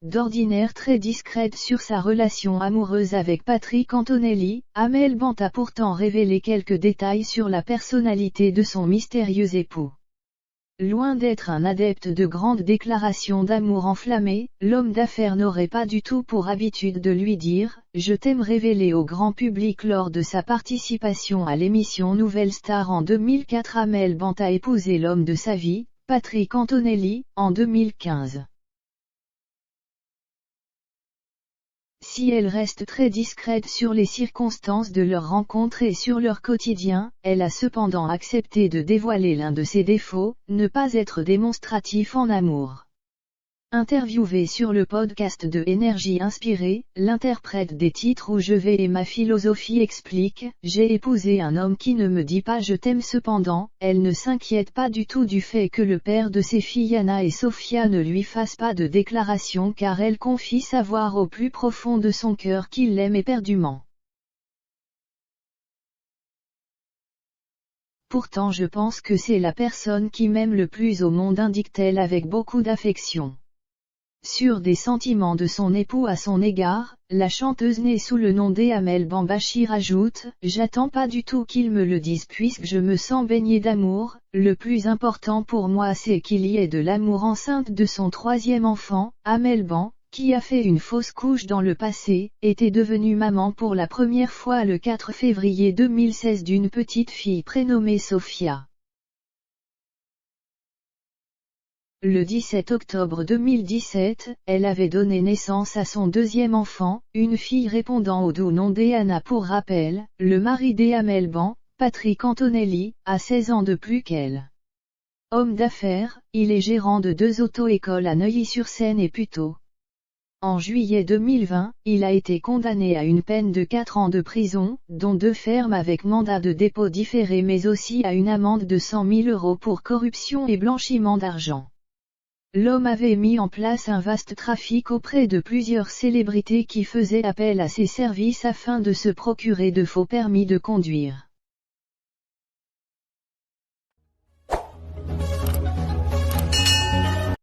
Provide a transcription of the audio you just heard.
D'ordinaire très discrète sur sa relation amoureuse avec Patrick Antonelli, Amel Bent a pourtant révélé quelques détails sur la personnalité de son mystérieux époux. Loin d'être un adepte de grandes déclarations d'amour enflammées, l'homme d'affaires n'aurait pas du tout pour habitude de lui dire « Je t'aime » révélé au grand public lors de sa participation à l'émission Nouvelle Star en 2004. Amel Bent a épousé l'homme de sa vie, Patrick Antonelli, en 2015. Si elle reste très discrète sur les circonstances de leur rencontre et sur leur quotidien, elle a cependant accepté de dévoiler l'un de ses défauts, ne pas être démonstratif en amour. Interviewée sur le podcast de Énergie Inspirée, l'interprète des titres Où je vais et Ma philosophie explique « J'ai épousé un homme qui ne me dit pas je t'aime ». Cependant, elle ne s'inquiète pas du tout du fait que le père de ses filles Anna et Sophia ne lui fasse pas de déclaration car elle confie savoir au plus profond de son cœur qu'il l'aime éperdument. Pourtant je pense que c'est la personne qui m'aime le plus au monde, indique-t-elle avec beaucoup d'affection. Sur des sentiments de son époux à son égard, la chanteuse née sous le nom d'Amel Bent Bachir ajoute « J'attends pas du tout qu'il me le dise puisque je me sens baignée d'amour, le plus important pour moi c'est qu'il y ait de l'amour ». Enceinte de son troisième enfant, Amel Bent, qui a fait une fausse couche dans le passé, était devenue maman pour la première fois le 4 février 2016 d'une petite fille prénommée Sophia. Le 17 octobre 2017, elle avait donné naissance à son deuxième enfant, une fille répondant au doux nom d'Anna. Pour rappel, le mari d'Amel Bent, Patrick Antonelli, a 16 ans de plus qu'elle. Homme d'affaires, il est gérant de 2 auto-écoles à Neuilly-sur-Seine et Puteaux. En juillet 2020, il a été condamné à une peine de 4 ans de prison, dont 2 fermes avec mandat de dépôt différé mais aussi à une amende de 100 000 € pour corruption et blanchiment d'argent. L'homme avait mis en place un vaste trafic auprès de plusieurs célébrités qui faisaient appel à ses services afin de se procurer de faux permis de conduire.